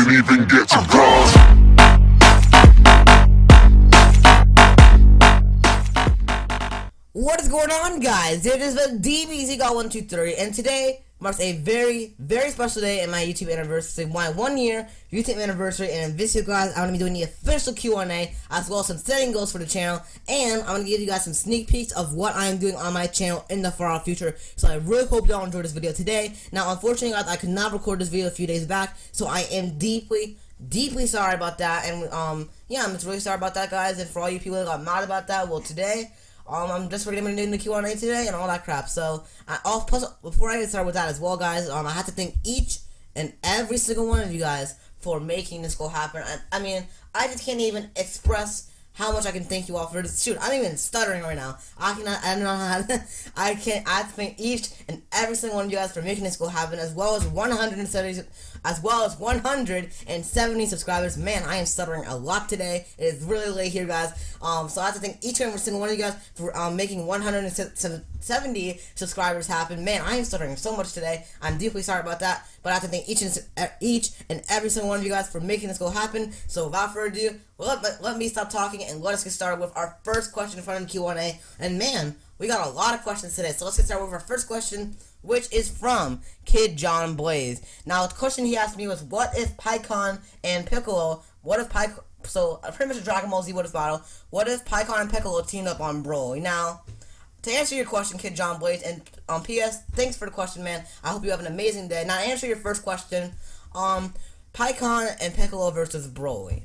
didn't even get to cross. What is going on, guys? It is the DBZ123, and today marks a very, very special day in my YouTube anniversary, my 1 year YouTube anniversary. And in this video, guys, I'm going to be doing the official QNA, as well as some setting goals for the channel, and I'm going to give you guys some sneak peeks of what I'm doing on my channel in the far off future. So I really hope y'all enjoyed this video today. Now, unfortunately, guys, I could not record this video a few days back, so I am deeply sorry about that. And yeah, I'm just really sorry about that, guys. And for all you people that got mad about that, well, today I'm just going to be doing the Q&A today and all that crap. So, plus, before I get started with that as well, guys, I have to thank each and every single one of you guys for making this go happen. I mean, I just can't even express how much I can thank you all for this. Shoot, I'm even stuttering right now. I don't know how to, I have to thank each and every single one of you guys for making this go happen, as well as 170 subscribers. Man, I am stuttering a lot today. It is really late here, guys. So I have to thank each and every single one of you guys for making 170 subscribers happen. Man, I am stuttering so much today. I'm deeply sorry about that, but I have to thank each and every single one of you guys for making this go happen. So without further ado, let me stop talking and let us get started with our first question from Q&A. And man, we got a lot of questions today, so let's get started with our first question, which is from Kid John Blaze. Now, the question he asked me was, what if Pycon and Piccolo, so pretty much a Dragon Ball Z what if battle, what if Pycon and Piccolo teamed up on Broly? Now, to answer your question, Kid John Blaze, and P.S., thanks for the question, man. I hope you have an amazing day. Now, to answer your first question, Pycon and Piccolo versus Broly.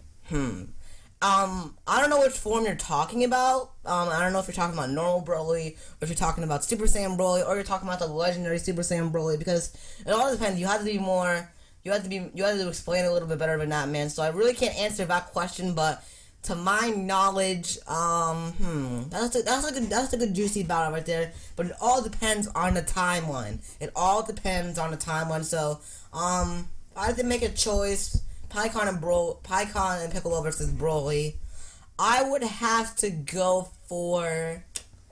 I don't know which form you're talking about. I don't know if you're talking about normal Broly, or if you're talking about Super Saiyan Broly, or you're talking about the legendary Super Saiyan Broly, because it all depends. You have to be more, you have to explain it a little bit better than that, man. So I really can't answer that question, but to my knowledge, that's a good juicy battle right there. But it all depends on the timeline. So, I have to make a choice. Pycon and Piccolo versus Broly. I would have to go for.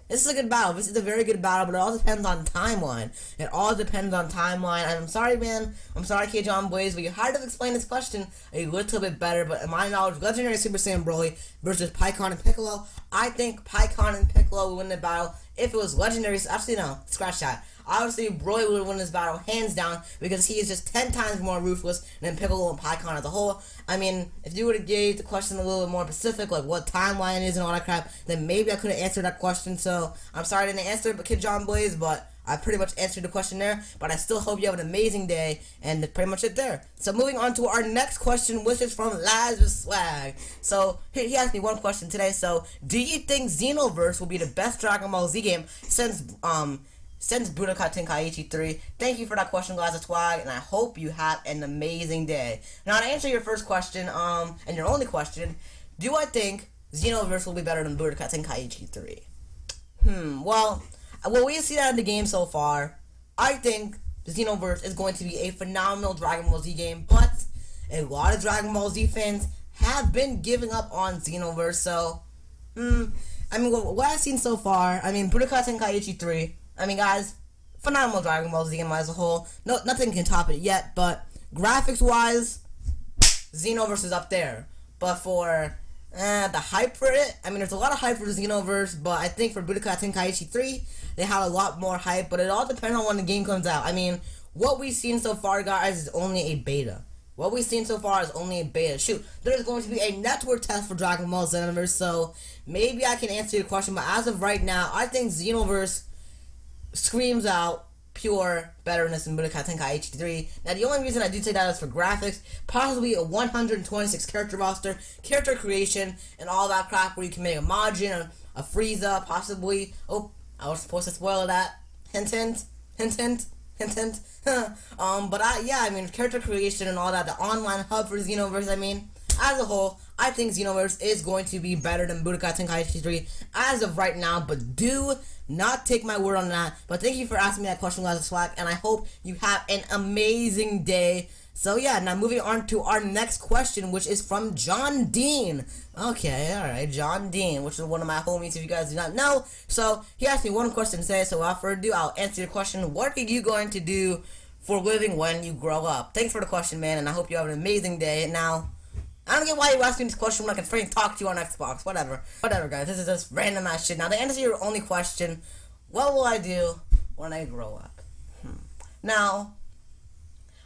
This is a good battle. This is a very good battle, but it all depends on timeline. I'm sorry, man. I'm sorry, K. John Blaze, but you had to explain this question a little bit better. But in my knowledge, legendary Super Saiyan Broly versus Pycon and Piccolo, I think Pycon and Piccolo would win the battle. If it was legendary, actually no, scratch that. Obviously, Broly would win this battle hands down because he is just 10 times more ruthless than Piccolo and Pycon as a whole. I mean, if you would have gave the question a little bit more specific, like what timeline it is and all that crap, then maybe I could have answered that question. So, I'm sorry I didn't answer it, but Kid John Blaze, but I pretty much answered the question there. But I still hope you have an amazing day, and that's pretty much it there. So, moving on to our next question, which is from Lazarus Swag. So, he asked me one question today. So, do you think Xenoverse will be the best Dragon Ball Z game since Budokai Tenkaichi 3? Thank you for that question, guys, Swag, and I hope you have an amazing day. Now, to answer your first question, and your only question, do I think Xenoverse will be better than Budokai Tenkaichi 3? Well, we see that in the game so far. I think Xenoverse is going to be a phenomenal Dragon Ball Z game, but a lot of Dragon Ball Z fans have been giving up on Xenoverse, so, I mean, what I've seen so far, I mean, Budokai Tenkaichi 3, I mean, guys, phenomenal Dragon Ball Z game as a whole. No, nothing can top it yet, but graphics-wise, Xenoverse is up there. But for the hype for it, I mean, there's a lot of hype for Xenoverse, but I think for Budokai Tenkaichi 3, they have a lot more hype, but it all depends on when the game comes out. I mean, what we've seen so far, guys, is only a beta. Shoot, there's going to be a network test for Dragon Ball Xenoverse, so maybe I can answer your question, but as of right now, I think Xenoverse screams out pure betterness in Budokai Tenkaichi 3. Now, the only reason I do say that is for graphics, possibly a 126 character roster, character creation, and all that crap where you can make a Majin, a Frieza, possibly. Oh, I was supposed to spoil that. Hint, hint, hint, hint, hint, hint. But I mean, character creation and all that, the online hub for Xenoverse, I mean, as a whole, I think Xenoverse is going to be better than Budokai Tenkaichi 3 as of right now, but do not take my word on that. But thank you for asking me that question, Lazarus Swag, and I hope you have an amazing day. So yeah, now moving on to our next question, which is from John Dean. Okay, alright, John Dean, which is one of my homies if you guys do not know. So he asked me one question today, so without further ado, I'll answer your question. What are you going to do for living when you grow up? Thanks for the question, man, and I hope you have an amazing day. Now, I don't get why you asked me this question when I can freaking talk to you on Xbox. Whatever, guys. This is just random ass shit. Now, to answer your only question, what will I do when I grow up? Now,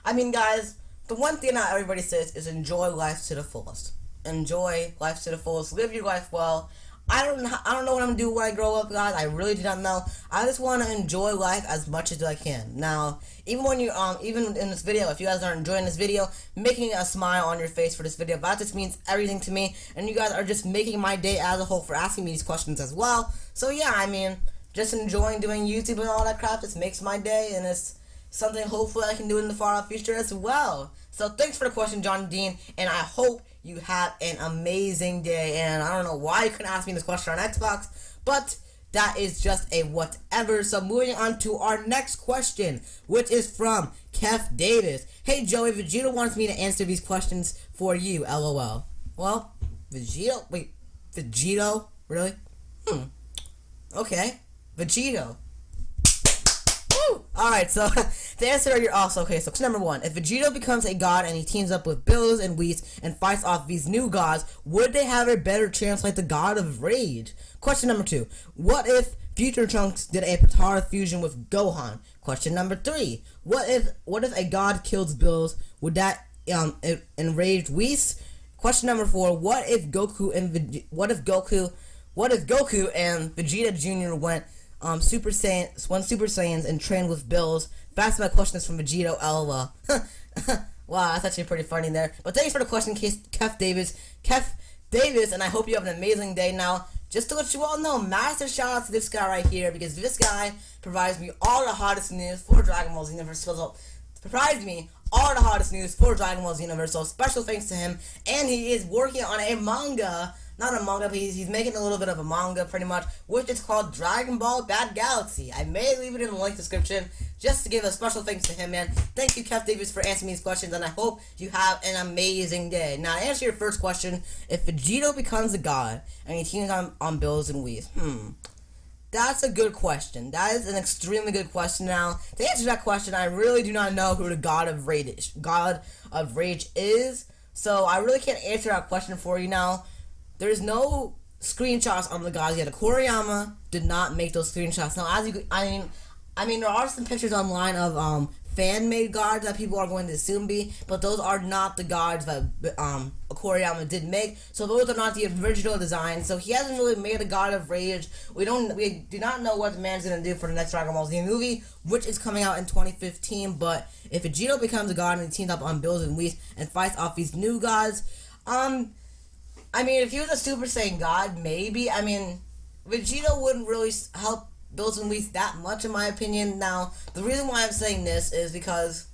I mean, guys, the one thing that everybody says is enjoy life to the fullest. Enjoy life to the fullest. Live your life well. I don't know what I'm gonna do when I grow up, guys. I really do not know. I just want to enjoy life as much as I can. Now, even when you even in this video, if you guys are enjoying this video, making a smile on your face for this video, that just means everything to me. And you guys are just making my day as a whole for asking me these questions as well. So yeah, I mean, just enjoying doing YouTube and all that crap just makes my day, and it's something hopefully I can do in the far off future as well. So thanks for the question, John Dean, and I hope you have an amazing day. And I don't know why you couldn't ask me this question on Xbox, but that is just a whatever. So moving on to our next question, which is from Kev Davis. Hey Joey, Vegeta wants me to answer these questions for you, LOL. Well, Vegito? Really? Okay. Vegito. Alright, so to answer your also, okay, so question number 1. If Vegito becomes a god and he teams up with Bills and Whis and fights off these new gods, would they have a better chance like the God of Rage? Question number 2. What if Future Trunks did a Potara fusion with Gohan? Question number 3. What if a god kills Bills? Would that enrage Whis? Question number 4. What if Goku and Vegeta Jr. went Super Saiyans and trained with Bills? That's my question is from Vegito, LOL. Wow, that's actually pretty funny there. But thanks for the question, Kev Davis, and I hope you have an amazing day. Now, just to let you all know, massive shout out to this guy right here, because this guy provides me all the hottest news for Dragon Ball Z Universe. So special thanks to him, and he is working on a manga. Not a manga, but he's making a little bit of a manga, pretty much, which is called Dragon Ball Bad Galaxy. I may leave it in the link description, just to give a special thanks to him, man. Thank you, Kev Davis, for answering these questions, and I hope you have an amazing day. Now, to answer your first question, if Vegito becomes a god, and he teams on Bills and Whis, that's a good question. That is an extremely good question. Now, to answer that question, I really do not know who the God of Rage is, so I really can't answer that question for you now. There's no screenshots on the gods yet. Koriyama did not make those screenshots. Now, I mean, there are some pictures online of fan-made gods that people are going to assume be, but those are not the gods that Koriyama did make. So those are not the original designs. So he hasn't really made a God of Rage. We do not know what the man's gonna do for the next Dragon Ball Z movie, which is coming out in 2015. But if Vegito becomes a god and he teams up on Bills and Whis and fights off these new gods, I mean, if he was a Super Saiyan God, maybe. I mean, Vegito wouldn't really help Bills and Whis that much, in my opinion. Now, the reason why I'm saying this is because,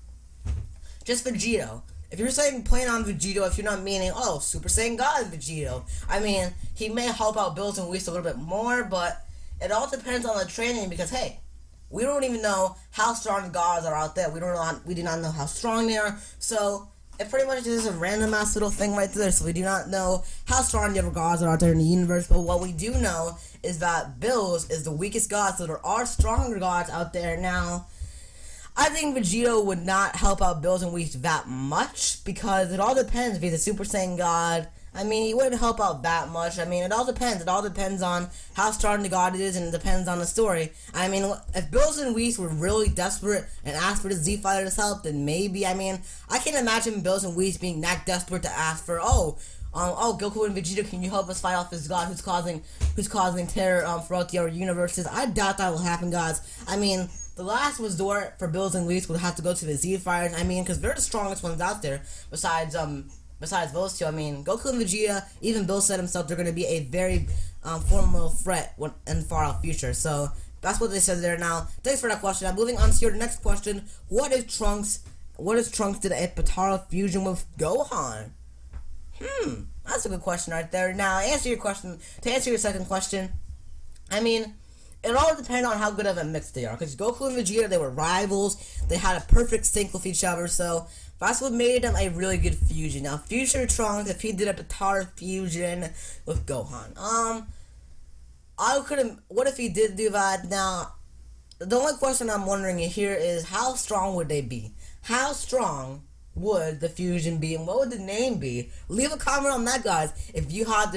just Vegito. If you're saying playing on Vegito, if you're not meaning, oh, Super Saiyan God Vegito, I mean, he may help out Bills and Whis a little bit more, but it all depends on the training, because, hey, we don't even know how strong the gods are out there. We do not know how strong they are, so it pretty much is a random ass little thing right there. So we do not know how strong the other gods are out there in the universe. But what we do know is that Bills is the weakest god. So there are stronger gods out there. Now, I think Vegito would not help out Bills and Whis that much, because it all depends. If he's a Super Saiyan god, I mean, he wouldn't help out that much. I mean, it all depends. It all depends on how strong the god is, and it depends on the story. I mean, if Bills and Whis were really desperate and asked for the Z Fighters' help, then maybe. I mean, I can't imagine Bills and Whis being that desperate to ask for, Goku and Vegeta, can you help us fight off this god who's causing terror throughout the other universes? I doubt that will happen, guys. I mean, the last resort for Bills and Whis would have to go to the Z Fighters. I mean, because they're the strongest ones out there, besides those two. I mean, Goku and Vegeta, even Bill said himself, they're going to be a very formidable threat in the far out future. So that's what they said there. Now, thanks for that question. Now, moving on to your next question: What if Trunks did a Potara fusion with Gohan? That's a good question right there. Now, to answer your second question, I mean, it all depends on how good of a mix they are. Because Goku and Vegeta, they were rivals. They had a perfect sync with each other. So that's what made them a really good fusion. Now, Future Trunks, if he did a Potara fusion with Gohan, what if he did do that? Now, the only question I'm wondering here is how strong would they be? How strong would the fusion be, and what would the name be? Leave a comment on that, guys. If you had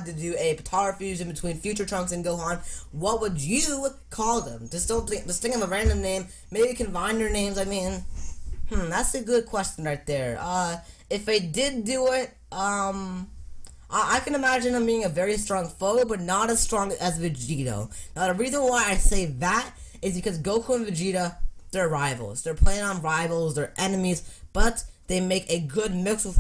to do a power fusion between Future Trunks and Gohan, what would you call them? Just think of a random name. Maybe combine your names. I mean, that's a good question right there. If they did do it, I can imagine them being a very strong foe, but not as strong as Vegito. Now, the reason why I say that is because Goku and Vegeta, they're rivals. They're playing on rivals. They're enemies, but they make a good mix with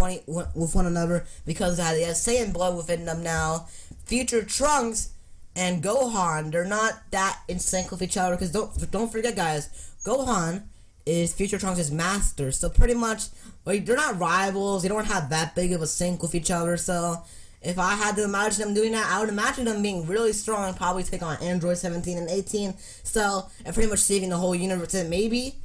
one another because they have Saiyan blood within them now. Future Trunks and Gohan, they're not that in sync with each other because don't forget, guys, Gohan is Future Trunks' master, so pretty much, like, they're not rivals. They don't have that big of a sync with each other. So if I had to imagine them doing that, I would imagine them being really strong and probably take on Android 17 and 18. So, and pretty much saving the whole universe, and maybe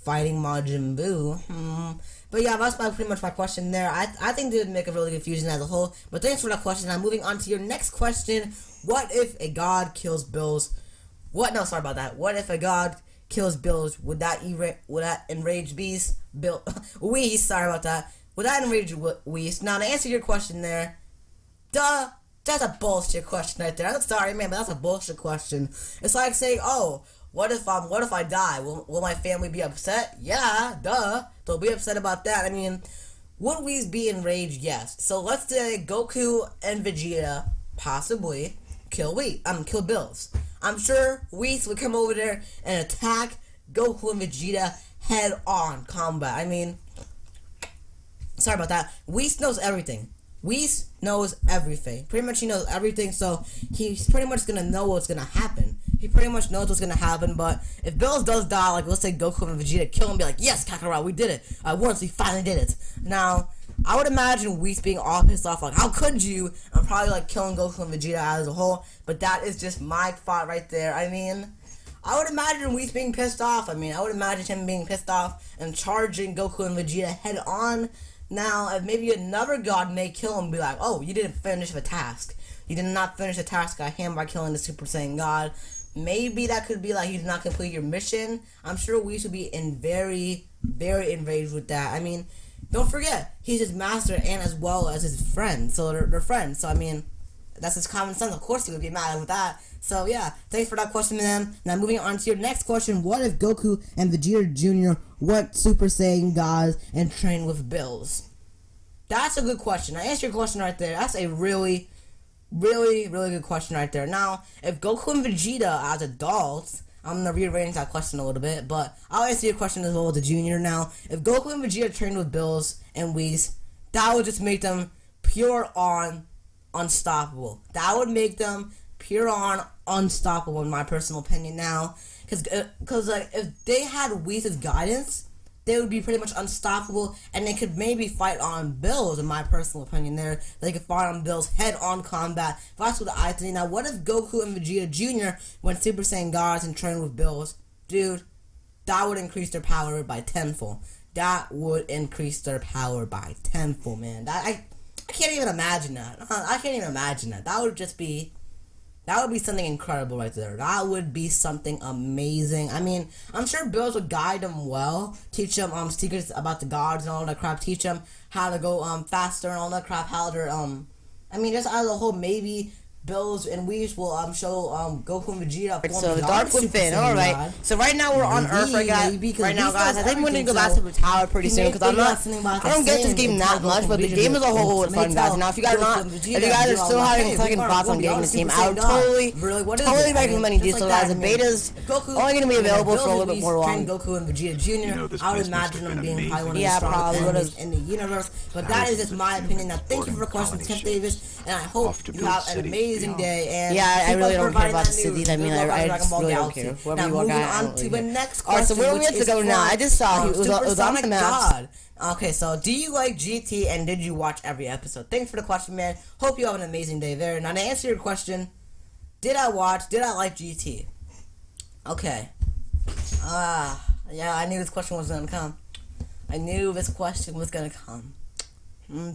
fighting Majin Buu. But yeah, that's pretty much my question there. I think they would make a really good fusion as a whole. But thanks for that question. I'm moving on to your next question. What if a god kills Bills? What if a god kills Bills? Would that enrage Beast? Whis, sorry about that. Would that enrage Whis? Now, to answer your question there, that's a bullshit question right there. I'm sorry, man, but that's a bullshit question. It's like saying, oh, what if I die? Will my family be upset? Yeah, duh. They'll be upset about that. I mean, would Whis be enraged? Yes. So let's say Goku and Vegeta possibly kill Bills. I'm sure Whis would come over there and attack Goku and Vegeta head-on combat. I mean, sorry about that. Whis knows everything. Whis knows everything. Pretty much he knows everything, so he's pretty much gonna know what's gonna happen. He pretty much knows what's gonna happen, but if Bills does die, like, let's say Goku and Vegeta kill him, be like, yes, Kakarot, we did it. Once we finally did it. Now, I would imagine Whis being all pissed off, like, how could you? I'm probably, like, killing Goku and Vegeta as a whole, but that is just my thought right there. I mean, I would imagine Whis being pissed off. I mean, I would imagine him being pissed off and charging Goku and Vegeta head on. Now, if maybe another god may kill him and be like, oh, you didn't finish the task. You did not finish the task at hand by killing the Super Saiyan God. Maybe that could be like, you did not complete your mission. I'm sure Whis would be very, very enraged with that. I mean, don't forget, he's his master and as well as his friend. So they're friends. So, I mean, that's his common sense. Of course he would be mad with that. So, yeah, thanks for that question, man. Now, moving on to your next question. What if Goku and Vegeta Jr. went Super Saiyan Gods and trained with Bills? That's a good question. I answered your question right there. That's a really, really, really good question right there. Now, if Goku and Vegeta as adults, I'm going to rearrange that question a little bit, but I'll answer your question as well as the Junior now. If Goku and Vegeta trained with Bills and Whis, that would just make them pure on unstoppable. That would make them pure on unstoppable in my personal opinion now. Because like, if they had Whis' guidance, they would be pretty much unstoppable, and they could maybe fight on Bills, in my personal opinion there. They could fight on Bills head-on combat. That's what I think. Now, what if Goku and Vegeta Jr. went Super Saiyan Gods and trained with Bills? Dude, that would increase their power by tenfold. That would increase their power by tenfold, man. I can't even imagine that. I can't even imagine that. That would be something incredible right there. That would be something amazing. I mean, I'm sure Bills would guide them well, teach them secrets about the gods and all that crap, teach them how to go faster and all that crap, how they're I mean, just as a whole, maybe Bills and Whis will show Goku and Vegeta. So the Dark Within, alright. So right now we're on Earth right now, guys. I think we're gonna go back to the tower pretty soon because I don't get this game that much, but the game as a whole is fun, guys. Now if you guys are still having second thoughts on getting this game, I would totally recommend you. So guys, the beta's only gonna be available for a little bit more long. Goku and Vegeta Jr. I would imagine them being probably one of the strongest in the universe. But that is just my opinion. Now thank you for the question, Kent Davis, and I hope you have an amazing day. And yeah, I really don't care about the cities. I mean, I just really don't care. Now moving on to the next question. Alright, so where we have to go now? I just saw it was on the map. Okay, so do you like GT and did you watch every episode? Thanks for the question, man. Hope you have an amazing day there. Now to answer your question, did I like GT? Okay. Yeah, I knew this question was gonna come.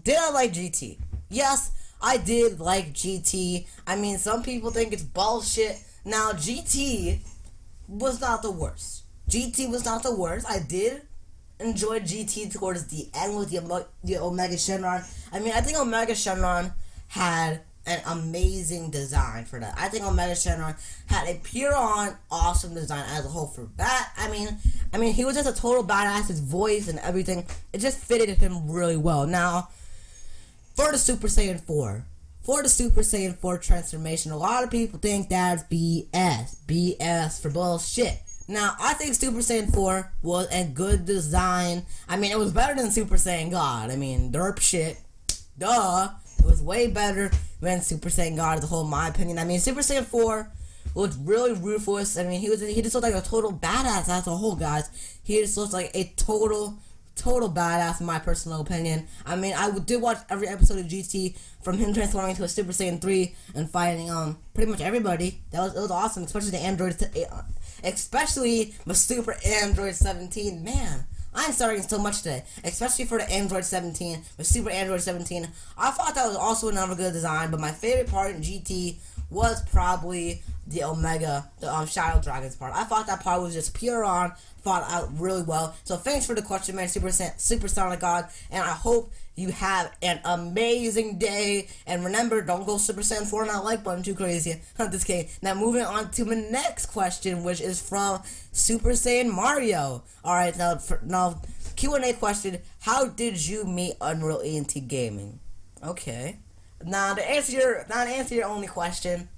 Did I like GT? Yes, I did like GT. I mean, some people think it's bullshit. Now, GT was not the worst. GT was not the worst. I did enjoy GT towards the end with the Omega Shenron. I mean, I think Omega Shenron had an amazing design for that. I think Omega Shenron had a pure-on awesome design as a whole for that. I mean, he was just a total badass. His voice and everything, it just fitted him really well. Now, for the Super Saiyan 4. For the Super Saiyan 4 transformation, a lot of people think that's BS. BS for bullshit. Now, I think Super Saiyan 4 was a good design. I mean, it was better than Super Saiyan God. I mean, derp shit. Duh. It was way better than Super Saiyan God as a whole, in my opinion. I mean, Super Saiyan 4 was really ruthless. I mean, he just looked like a total badass as a whole, guys. He just looks like a total badass in my personal opinion. I mean, I did watch every episode of GT from him transforming into a Super Saiyan 3 and fighting pretty much everybody. It was awesome, especially the android, especially the Super Android 17. Man, I'm starting so much today, especially for the Android 17, the Super Android 17. I thought that was also another good design, but my favorite part in GT was probably the Omega, the Shadow Dragons part. I thought that part was just pure on, thought out really well. So thanks for the question, man, Super Sonic God, and I hope you have an amazing day. And remember, don't go Super Saiyan 4 and that like button too crazy. I'm just kidding. Now moving on to my next question, which is from Super Saiyan Mario. Alright, now Q&A question, how did you meet Unreal ENT Gaming? Okay. Now to answer your only question,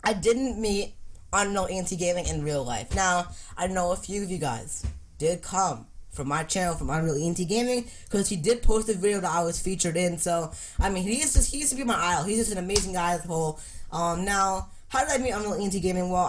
I didn't meet Unreal ENT Gaming in real life. Now, I know a few of you guys did come from my channel, from Unreal ENT Gaming, because he did post a video that I was featured in. So, I mean, he used to be my idol. He's just an amazing guy as a whole. Now, how did I meet Unreal ENT Gaming? Well,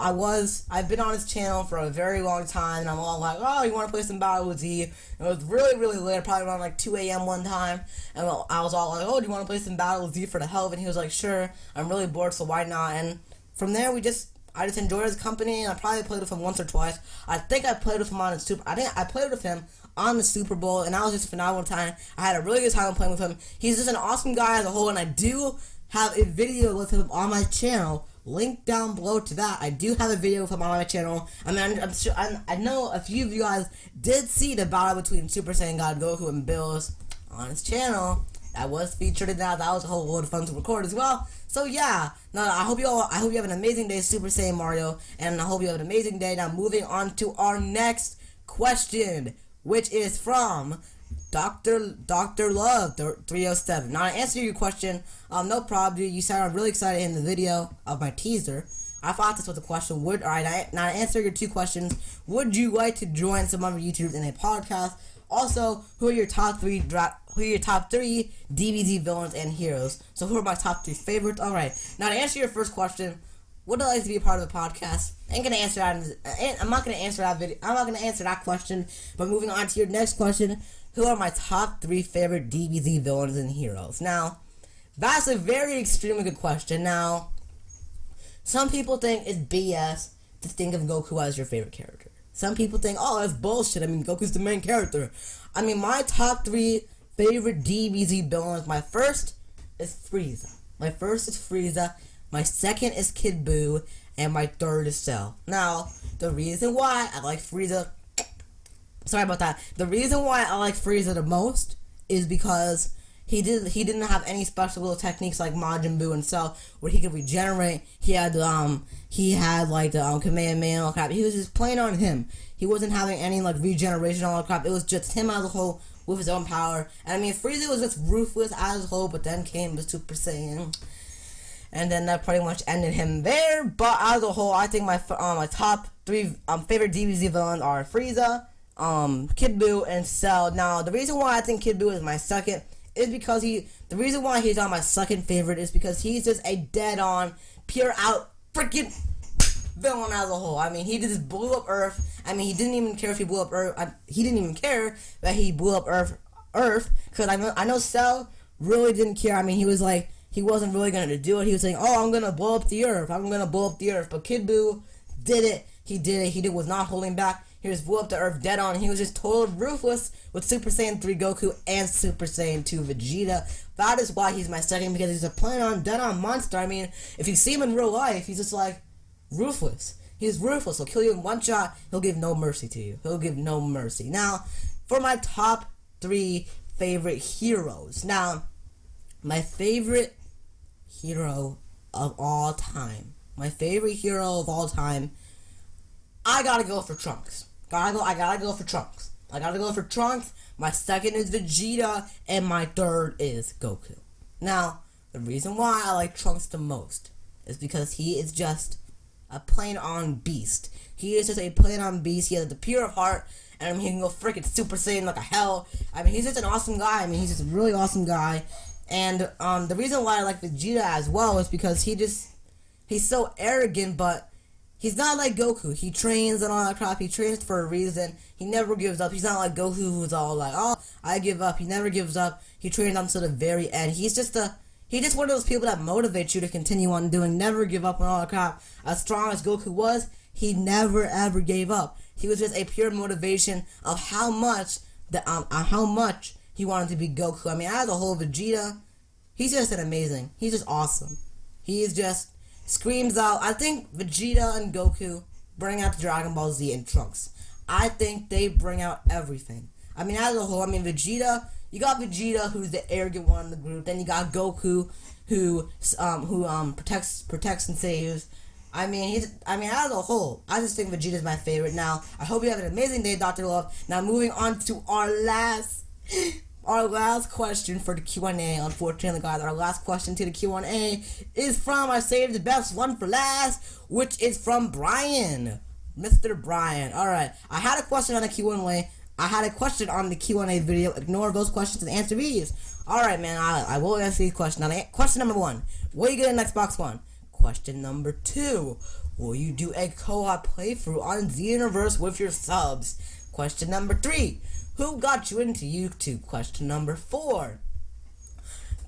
I've been on his channel for a very long time, and I'm all like, oh, you want to play some Battle with Z? And it was really, really late, probably around like 2 a.m. one time, and I was all like, oh, do you want to play some Battle with Z for the hell of it? And he was like, sure, I'm really bored, so why not? And from there, I just enjoyed his company, and I probably played with him once or twice. I think I played with him on the I played with him on the Super Bowl, and that was just a phenomenal time. I had a really good time playing with him. He's just an awesome guy as a whole, and I do have a video with him on my channel. Link down below to that. I do have a video with him on my channel. I mean, I'm sure I know a few of you guys did see the battle between Super Saiyan God Goku and Bills on his channel. That was featured in that. That was a whole load of fun to record as well. So yeah, no, I hope you have an amazing day, Super Saiyan Mario, and I hope you have an amazing day. Now moving on to our next question, which is from Dr. Love 307. Now to answer your question, no problem. You sounded really excited in the video of my teaser. I thought this was a question. Now to answer your two questions, would you like to join some other YouTubers in a podcast? Also, who are your top three DBZ villains and heroes? So who are my top 3 favorites? Alright, now to answer your first question, would I like to be a part of the podcast? I'm not gonna answer that question. But moving on to your next question, who are my top 3 favorite DBZ villains and heroes? Now, that's a very extremely good question. Now, some people think it's BS to think of Goku as your favorite character. Some people think, oh, that's bullshit. I mean, Goku's the main character. I mean, my top 3 favorite DBZ villains, my first is Frieza. My second is Kid Buu. And my third is Cell. Now, the reason why I like Frieza... Sorry about that. The reason why I like Frieza the most is because he didn't have any special little techniques like Majin Buu and Cell where he could regenerate. He had like the Kamehameha and all crap. He was just playing on him. He wasn't having any like regeneration and all crap. It was just him as a whole with his own power. And I mean, Frieza was just ruthless as a whole, but then came the Super Saiyan, and then that pretty much ended him there. But as a whole, I think my top 3 favorite DBZ villains are Frieza, Kid Buu, and Cell. Now, the reason why I think Kid Buu is my second is because the reason why he's on my second favorite is because he's just a dead-on, pure-out freaking villain as a whole. I mean, he just blew up Earth. I mean, he didn't even care if he blew up Earth. He didn't even care that he blew up Earth, because I know Cell really didn't care. I mean, he was like, he wasn't really going to do it. He was saying, oh, I'm going to blow up the Earth. But Kid Buu did it. He did it. Was not holding back. He just blew up the Earth dead on. He was just totally ruthless with Super Saiyan 3 Goku and Super Saiyan 2 Vegeta. That is why he's my second, because he's a dead on monster. I mean, if you see him in real life, he's just like ruthless. He's ruthless. He'll kill you in one shot. He'll give no mercy to you. He'll give no mercy. Now, for my top 3 favorite heroes. Now, my favorite hero of all time. My favorite hero of all time. I gotta go for Trunks. I gotta go for Trunks. I gotta go for Trunks. My second is Vegeta, and my third is Goku. Now, the reason why I like Trunks the most is because he is just a plain-on beast. He is just a plain-on beast. He has the pure of heart, and he can go freaking Super Saiyan like a hell. I mean, he's just an awesome guy. I mean, he's just a really awesome guy. And the reason why I like Vegeta as well is because he's so arrogant, but he's not like Goku. He trains and all that crap. He trains for a reason. He never gives up. He's not like Goku, who's all like, oh, I give up. He never gives up. He trains until the very end. He's just one of those people that motivates you to continue on doing, never give up on all that crap. As strong as Goku was, he never ever gave up. He was just a pure motivation of how much he wanted to be Goku. I mean, as a whole, Vegeta, he's just amazing. He's just awesome. He is just screams out. I think Vegeta and Goku bring out the Dragon Ball Z and Trunks. I think they bring out everything. I mean, as a whole, Vegeta. You got Vegeta, who's the arrogant one in the group. Then you got Goku, who protects and saves. I mean, as a whole, I just think Vegeta's my favorite. Now, I hope you have an amazing day, Dr. Love. Now, moving on to our last question for the Q&A. Unfortunately, guys, our last question to the Q&A is from, I saved the best one for last, which is from Brian. Mr. Brian. Alright, I had a question on the Q&A. I had a question on the Q&A video. Ignore those questions and answer these. Alright, man, I will answer these questions. Now, question number 1. Will you get an Xbox One? Question number 2. Will you do a co-op playthrough on Xenoverse with your subs? Question number 3. Who got you into YouTube? Question number 4.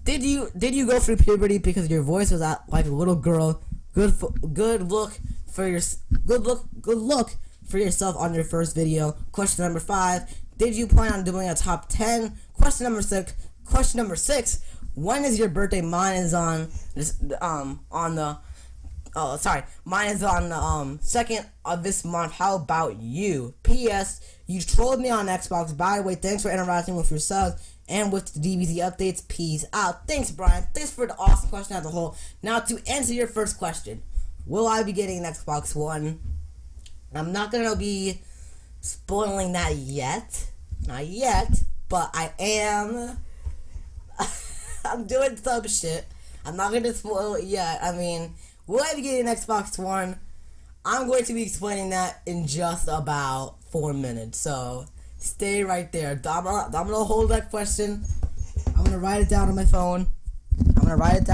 Did you go through puberty because your voice was like a little girl? Good look for yourself on your first video. Question number 5. Did you plan on doing a top 10? Question number 6. When is your birthday? Mine is on the 2nd of this month. How about you? P.S. You trolled me on Xbox. By the way, thanks for interacting with your subs and with the DBZ updates. Peace out. Thanks, Brian. Thanks for the awesome question as a whole. Now, to answer your first question, will I be getting an Xbox One? I'm not going to be spoiling that yet. Not yet. But I am. I'm doing some shit. I'm not going to spoil it yet. I mean, will I be getting an Xbox One? I'm going to be explaining that in just about 4 minutes. So, stay right there. I'm going to hold that question. I'm going to write it down on my phone. Right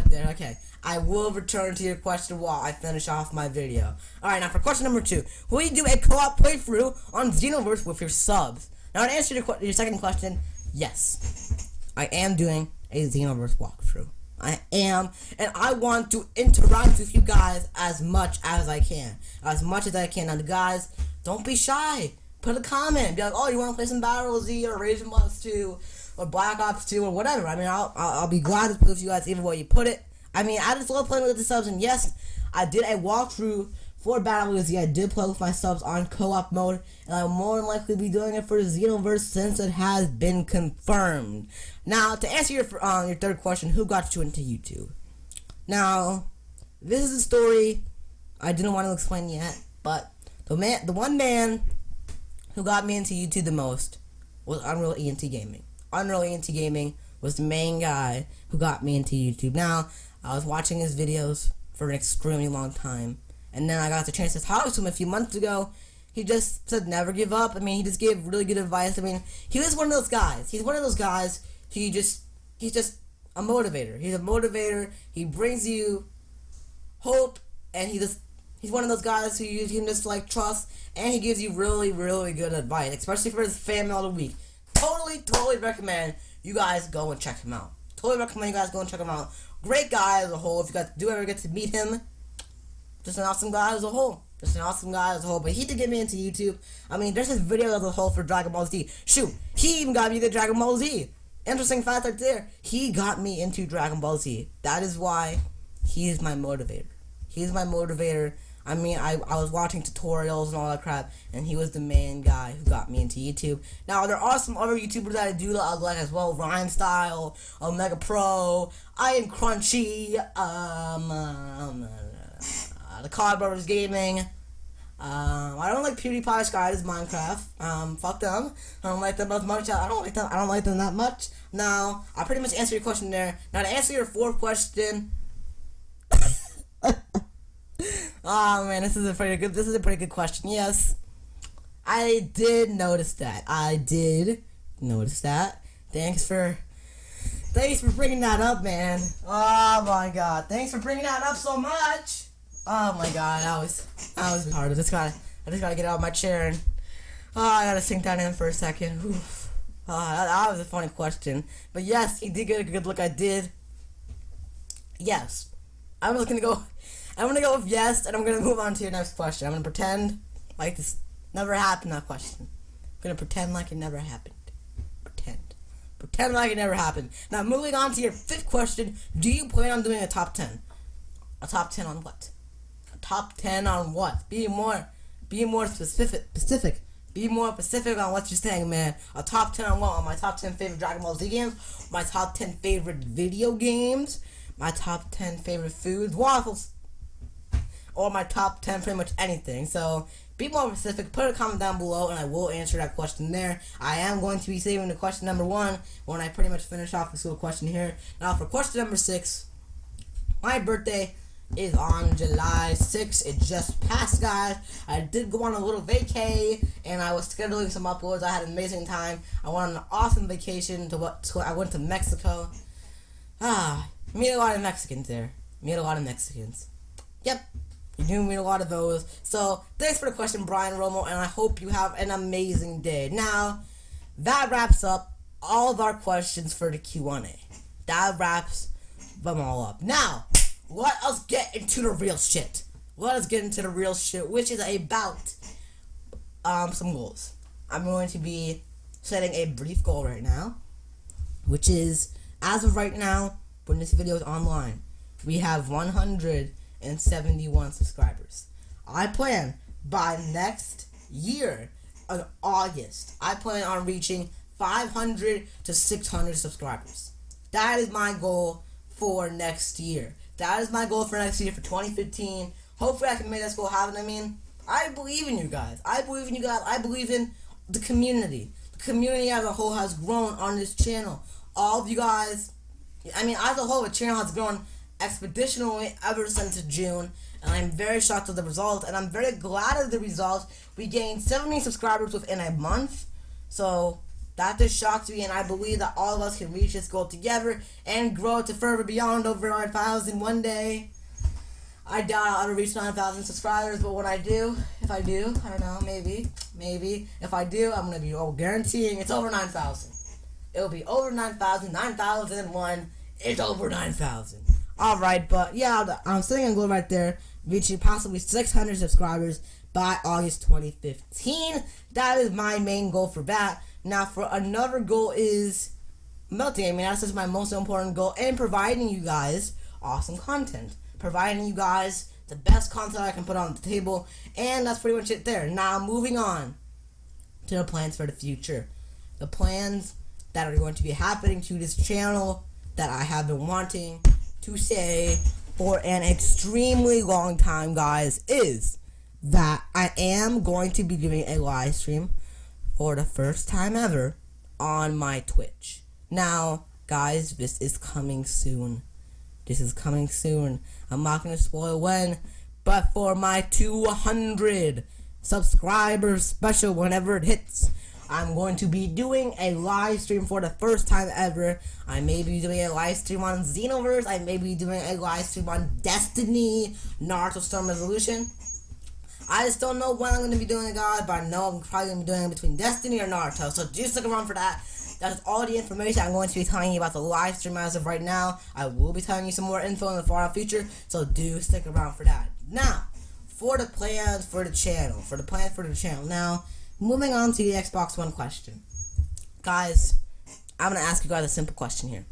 there. Okay. I will return to your question while I finish off my video. Alright, now for question number 2. Will you do a co-op playthrough on Xenoverse with your subs? Now, to answer your second question, yes. I am doing a Xenoverse walkthrough. I am, and I want to interact with you guys as much as I can. Now, guys, don't be shy. Put a comment. Be like, oh, you want to play some Battle Z or Raging Bloods 2 or Black Ops 2 or whatever. I mean, I'll be glad to play with you guys either way you put it. I mean, I just love playing with the subs, and yes, I did a walkthrough for Battle Z. I did play with my subs on co-op mode, and I'll more than likely be doing it for Xenoverse since it has been confirmed. Now, to answer your third question, who got you into YouTube? Now, this is a story I didn't want to explain yet, but the one man who got me into YouTube the most was Unreal ENT Gaming. Unreal ENT Gaming was the main guy who got me into YouTube. Now, I was watching his videos for an extremely long time, and then I got the chance to talk to him a few months ago. He just said never give up. I mean, he just gave really good advice. I mean, he was one of those guys. He's one of those guys. He's just a motivator. He's a motivator. He brings you hope, and he's one of those guys who you can just like trust, and he gives you really, really good advice, especially for his fan mail of the week. Totally recommend you guys go and check him out. Great guy as a whole. If you guys do ever get to meet him, just an awesome guy as a whole. But he did get me into YouTube. I mean, there's his video as a whole for Dragon Ball Z. Shoot, he even got me the Dragon Ball Z. Interesting fact right there. He got me into Dragon Ball Z. That is why he is my motivator. I mean, I was watching tutorials and all that crap, and he was the main guy who got me into YouTube. Now, there are some other YouTubers that I do like as well. Rhyme Style, Omega Pro, I Am Crunchy, the Cod Brothers Gaming. I don't like PewDiePie's guys, Minecraft. Fuck them. I don't like them as much. I don't like them that much. Now, I pretty much answered your question there. Now, to answer your fourth question. Oh man, this is a pretty good question. Yes, I did notice that. Thanks for bringing that up, man. Oh my god, thanks for bringing that up so much. Oh my god, that was hard. I just gotta get out of my chair and I gotta sink that in for a second. That was a funny question, but yes, he did get a good look. I did. Yes, I'm gonna go with yes, and I'm gonna move on to your next question. I'm gonna pretend like this never happened. That question. I'm gonna pretend like it never happened. Pretend like it never happened. Now, moving on to your fifth question: do you plan on doing a top 10? A top 10 on what? A top 10 on what? Be more specific. Be more specific on what you're saying, man. A top 10 on what? On my top 10 favorite Dragon Ball Z games, my top 10 favorite video games, my top 10 favorite foods, waffles, or my top 10 pretty much anything. So be more specific. Put a comment down below and I will answer that question there. I am going to be saving the question number 1 when I pretty much finish off this little question here. Now for question number 6, my birthday is on July 6th. It just passed, guys. I did go on a little vacay and I was scheduling some uploads. I had an amazing time. I went on an awesome vacation I went to Mexico. Meet a lot of Mexicans there. Yep. You do meet a lot of those. So, thanks for the question, Brian Romo, and I hope you have an amazing day. Now, that wraps up all of our questions for the Q&A. That wraps them all up. Now, let us get into the real shit. Which is about some goals. I'm going to be setting a brief goal right now, which is, as of right now, when this video is online, we have 171 subscribers. I plan by next year, in August, I plan on reaching 500 to 600 subscribers. That is my goal for next year. For 2015. Hopefully I can make this goal happen. I mean, I believe in you guys. I believe in the community. The community as a whole has grown on this channel. All of you guys, I mean, as a whole, the channel has grown expeditionally ever since June, and I'm very shocked at the results, and I'm very glad of the results. We gained 70 subscribers within a month, so that just shocks me, and I believe that all of us can reach this goal together and grow to further beyond over 9,000 one day. I doubt I'll ever reach 9,000 subscribers, but when I do, if I do, I don't know, maybe, if I do, I'm going to be guaranteeing it's over 9,000. It'll be over 9,000, 9,001, it's over 9,000. Alright, but yeah, I'm setting a goal right there, reaching possibly 600 subscribers by August 2015. That is my main goal for that. Now, for another goal is melting. I mean, that's just my most important goal, and providing you guys awesome content. Providing you guys the best content I can put on the table, and that's pretty much it there. Now, moving on to the plans for the future. The plans that are going to be happening to this channel that I have been wanting to say for an extremely long time, guys, is that I am going to be doing a live stream for the first time ever on my Twitch. Now, guys, this is coming soon. I'm not going to spoil when, but for my 200 subscribers special, whenever it hits, I'm going to be doing a live stream for the first time ever. I may be doing a live stream on Xenoverse. I may be doing a live stream on Destiny, Naruto Storm Resolution. I just don't know when I'm going to be doing it, guys, but I know I'm probably going to be doing it between Destiny or Naruto. So just stick around for that. That's all the information I'm going to be telling you about the live stream as of right now. I will be telling you some more info in the far out future, so do stick around for that. Now, for the plans for the channel. Now, moving on to the Xbox One question. Guys, I'm going to ask you guys a simple question here.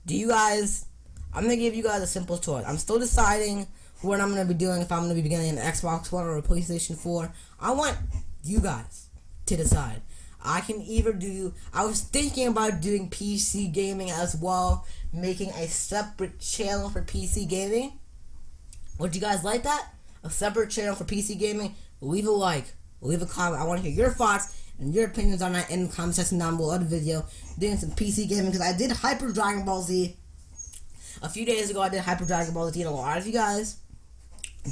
I'm going to give you guys a simple choice. I'm still deciding what I'm going to be doing, if I'm going to be getting an Xbox One or a PlayStation 4. I want you guys to decide. I was thinking about doing PC gaming as well, making a separate channel for PC gaming. Would you guys like that? A separate channel for PC gaming? Leave a like, leave a comment. I want to hear your thoughts and your opinions on that in the comment section down below the video. Doing some PC gaming, because I did Hyper Dragon Ball Z a few days ago. I did Hyper Dragon Ball Z, and a lot of you guys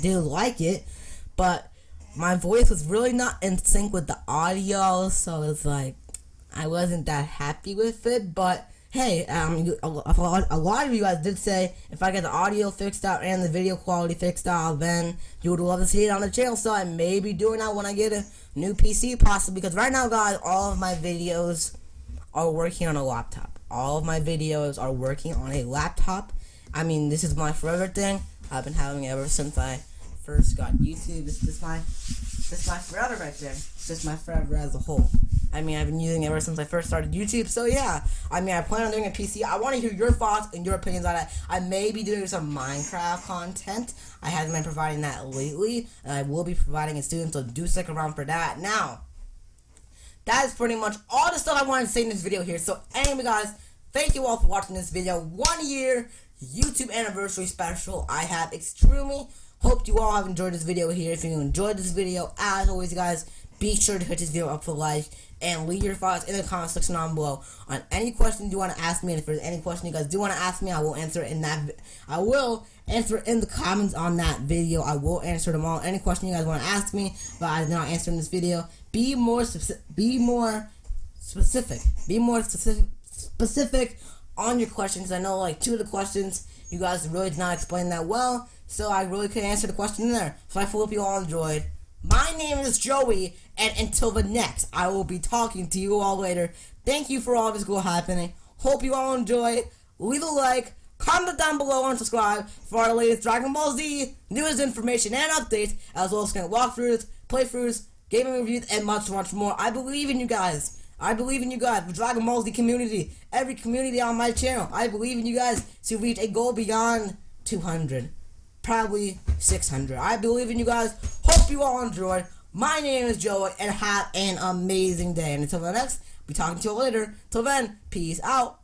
did like it, but my voice was really not in sync with the audio, so it's like I wasn't that happy with it. But hey, a lot of you guys did say if I get the audio fixed out and the video quality fixed out, then you would love to see it on the channel. So I may be doing that when I get a new PC, possibly, because right now, guys, all of my videos are working on a laptop. All of my videos are working on a laptop. I mean, this is my forever thing. I've been having it ever since I first got YouTube. This is my forever right there. It's just my forever as a whole. I mean, I've been using it ever since I first started YouTube. So yeah, I mean, I plan on doing a PC. I want to hear your thoughts and your opinions on it. I may be doing some Minecraft content. I haven't been providing that lately, and I will be providing it soon. So do stick around for that. Now, that is pretty much all the stuff I wanted to say in this video here. So anyway, guys, thank you all for watching this video. 1 year YouTube anniversary special. I have extremely hoped you all have enjoyed this video here. If you enjoyed this video, as always, guys, be sure to hit this video up for like and leave your thoughts in the comment section down below on any questions you want to ask me. And if there's any question you guys do want to ask me, I will answer it in that. I will answer it in the comments on that video. I will answer them all. Any question you guys want to ask me, but I did not answer in this video. Be more specific on your questions. I know like 2 of the questions you guys really did not explain that well, so I really couldn't answer the question in there. So I hope you all enjoyed. My name is Joey, and until the next, I will be talking to you all later. Thank you for all this cool happening. Hope you all enjoy. Leave a like, comment down below, and subscribe for our latest Dragon Ball Z news, information, and updates, as well as walkthroughs, playthroughs, gaming reviews, and much, much more. I believe in you guys. I believe in you guys, the Dragon Ball Z community, every community on my channel. I believe in you guys to reach a goal beyond 200. Probably 600. I believe in you guys. Hope you all enjoyed. My name is Joey, and have an amazing day. And until the next, be talking to you later. Till then, peace out.